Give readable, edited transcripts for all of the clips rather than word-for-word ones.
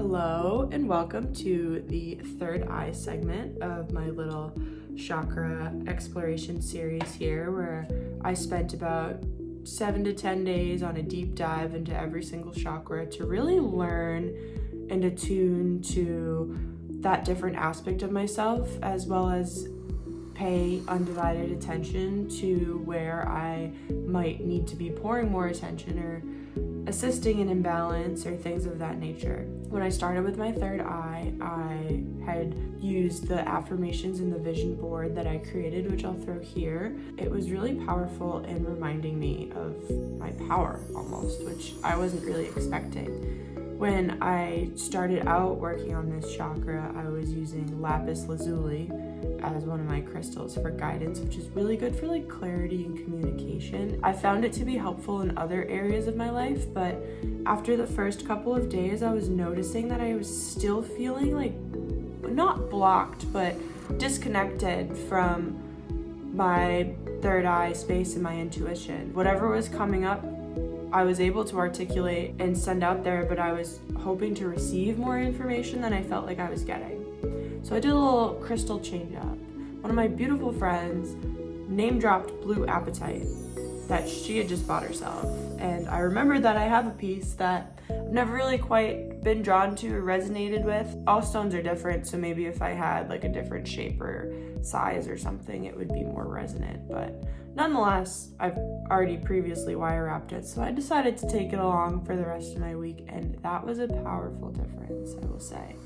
Hello and welcome to the Third Eye segment of my little chakra exploration series here, where I spent about 7 to 10 days on a deep dive into every single chakra to really learn and attune to that different aspect of myself, as well as pay undivided attention to where I might need to be pouring more attention or assisting in imbalance or things of that nature. When I started with my third eye, I had used the affirmations in the vision board that I created, which I'll throw here. It was really powerful in reminding me of my power almost, which I wasn't really expecting. When I started out working on this chakra, I was using lapis lazuli as one of my crystals for guidance, which is really good for like clarity and communication. I found it to be helpful in other areas of my life, but after the first couple of days, I was noticing that I was still feeling like not blocked, but disconnected from my third eye space and my intuition. Whatever was coming up, I was able to articulate and send out there, but I was hoping to receive more information than I felt like I was getting. So I did a little crystal change up. One of my beautiful friends name dropped blue apatite that she had just bought herself. And I remembered that I have a piece that I've never really quite been drawn to or resonated with. All stones are different, so maybe if I had like a different shape or size or something, it would be more resonant. But nonetheless, I've already previously wire wrapped it, so I decided to take it along for the rest of my week, and that was a powerful difference, I will say.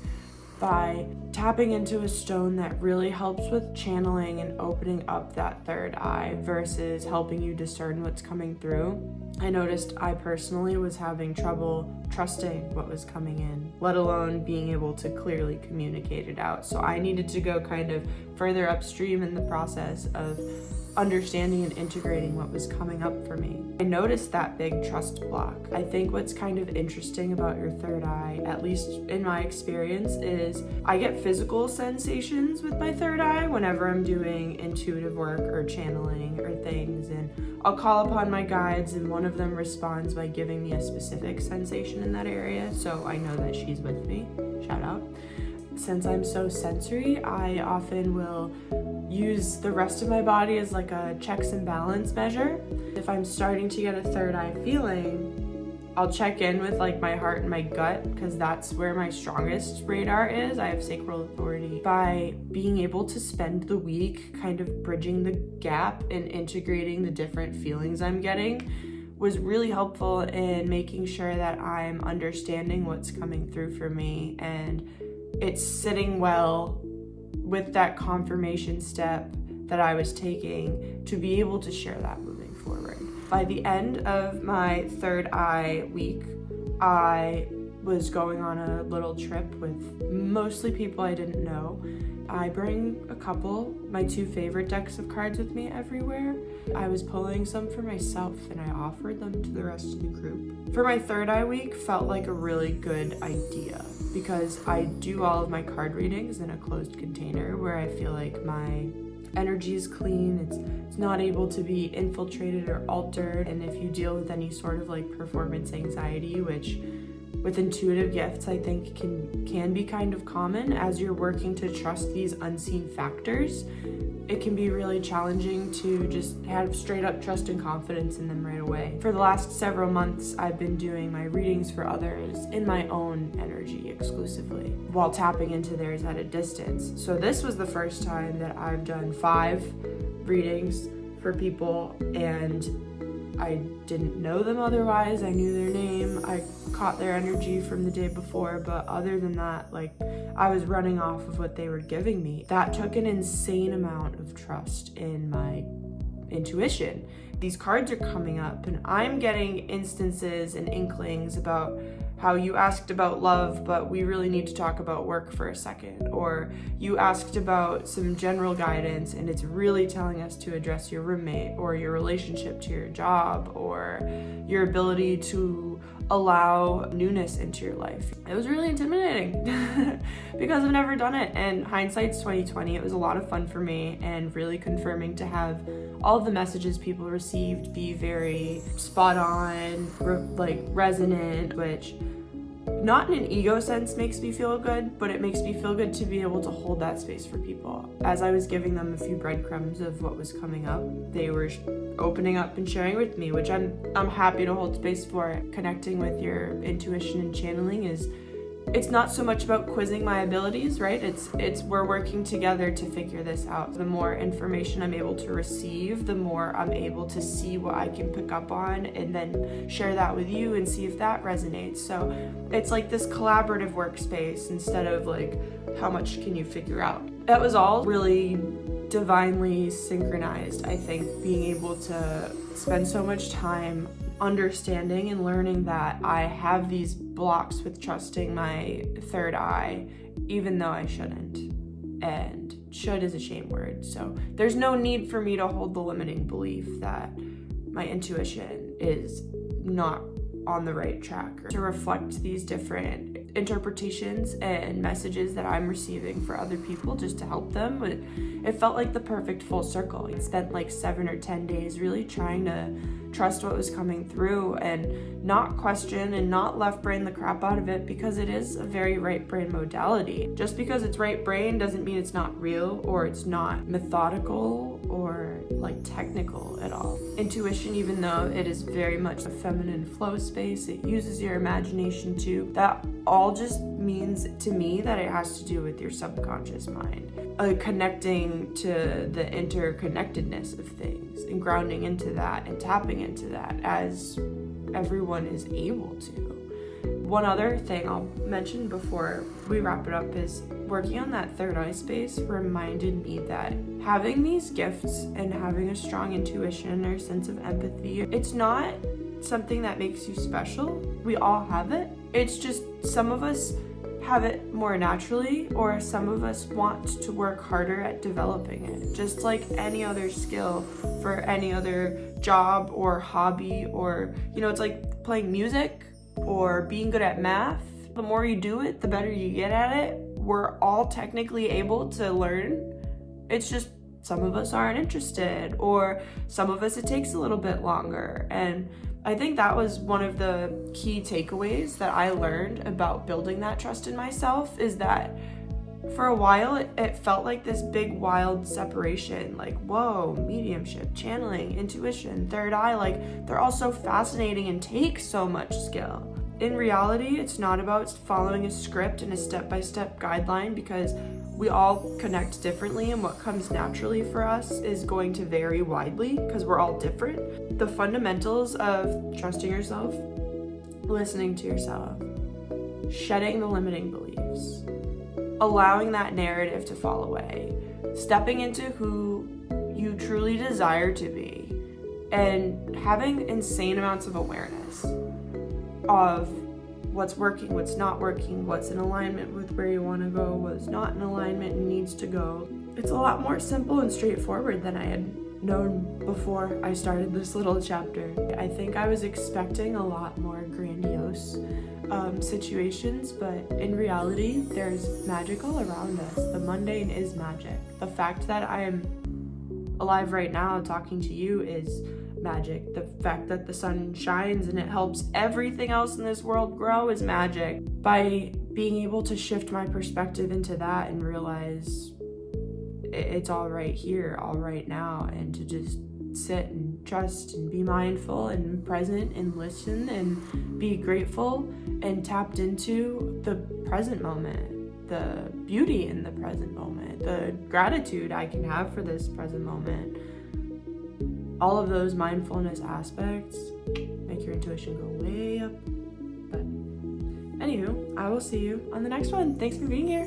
By tapping into a stone that really helps with channeling and opening up that third eye versus helping you discern what's coming through, I noticed I personally was having trouble trusting what was coming in, let alone being able to clearly communicate it out. So I needed to go kind of further upstream in the process of understanding and integrating what was coming up for me. I noticed that big trust block. I think what's kind of interesting about your third eye, at least in my experience, is I get physical sensations with my third eye whenever I'm doing intuitive work or channeling or things, and I'll call upon my guides and one of them responds by giving me a specific sensation in that area, so I know that she's with me. Shout out. Since I'm so sensory, I often will use the rest of my body as like a checks and balance measure. If I'm starting to get a third eye feeling, I'll check in with like my heart and my gut, because that's where my strongest radar is. I have sacral authority. By being able to spend the week kind of bridging the gap and integrating the different feelings I'm getting was really helpful in making sure that I'm understanding what's coming through for me, and it's sitting well with that confirmation step that I was taking to be able to share that moving forward. By the end of my third eye week, I was going on a little trip with mostly people I didn't know. I bring my two favorite decks of cards with me everywhere. I was pulling some for myself and I offered them to the rest of the group. For my third eye week, felt like a really good idea because I do all of my card readings in a closed container where I feel like my energy is clean, it's not able to be infiltrated or altered. And if you deal with any sort of like performance anxiety, which with intuitive gifts I think can be kind of common as you're working to trust these unseen factors, it can be really challenging to just have straight up trust and confidence in them right away. For the last several months, I've been doing my readings for others in my own energy exclusively, while tapping into theirs at a distance. So this was the first time that I've done 5 readings for people, and I didn't know them otherwise. I knew their name, I caught their energy from the day before, but other than that, like, I was running off of what they were giving me. That took an insane amount of trust in my intuition. These cards are coming up and I'm getting instances and inklings about how you asked about love, but we really need to talk about work for a second. Or you asked about some general guidance and it's really telling us to address your roommate or your relationship to your job or your ability to allow newness into your life. It was really intimidating because I've never done it, and hindsight's 2020. It was a lot of fun for me and really confirming to have all of the messages people received be very spot on, like resonant, which not in an ego sense makes me feel good, but it makes me feel good to be able to hold that space for people. As I was giving them a few breadcrumbs of what was coming up, they were opening up and sharing with me, which I'm happy to hold space for. Connecting with your intuition and channeling it's not so much about quizzing my abilities, right? It's we're working together to figure this out. The more information I'm able to receive, the more I'm able to see what I can pick up on and then share that with you and see if that resonates. So it's like this collaborative workspace instead of like, how much can you figure out? That was all really divinely synchronized, I think, being able to spend so much time understanding and learning that I have these blocks with trusting my third eye, even though I shouldn't. And should is a shame word. So there's no need for me to hold the limiting belief that my intuition is not on the right track, or to reflect these different interpretations and messages that I'm receiving for other people just to help them. It felt like the perfect full circle. I spent like 7 or 10 days really trying to trust what was coming through and not question and not left brain the crap out of it, because it is a very right brain modality. Just because it's right brain doesn't mean it's not real or it's not methodical or like technical at all. Intuition, even though it is very much a feminine flow space, it uses your imagination too. That all just means to me that it has to do with your subconscious mind, connecting to the interconnectedness of things and grounding into that and tapping into that as everyone is able to. One other thing I'll mention before we wrap it up is working on that third eye space reminded me that having these gifts and having a strong intuition or sense of empathy, it's not something that makes you special. We all have it. It's just some of us have it more naturally, or some of us want to work harder at developing it. Just like any other skill for any other job or hobby, or, it's like playing music or being good at math. The more you do it, the better you get at it. We're all technically able to learn. It's just some of us aren't interested, or some of us it takes a little bit longer. And I think that was one of the key takeaways that I learned about building that trust in myself, is that for a while it felt like this big wild separation, like, whoa, mediumship, channeling, intuition, third eye, like they're all so fascinating and take so much skill. In reality, it's not about following a script and a step-by-step guideline, because we all connect differently, and what comes naturally for us is going to vary widely because we're all different. The fundamentals of trusting yourself, listening to yourself, shedding the limiting beliefs, allowing that narrative to fall away, stepping into who you truly desire to be, and having insane amounts of awareness of what's working, what's not working, what's in alignment with where you want to go, what's not in alignment and needs to go. It's a lot more simple and straightforward than I had known before I started this little chapter. I think I was expecting a lot more grandiose situations, but in reality, there's magic all around us. The mundane is magic. The fact that I am alive right now talking to you is magic. The fact that the sun shines and it helps everything else in this world grow is magic. By being able to shift my perspective into that and realize it's all right here, all right now, and to just sit and trust and be mindful and present and listen and be grateful and tapped into the present moment, the beauty in the present moment, the gratitude I can have for this present moment. All of those mindfulness aspects make your intuition go way up. But anywho, I will see you on the next one. Thanks for being here.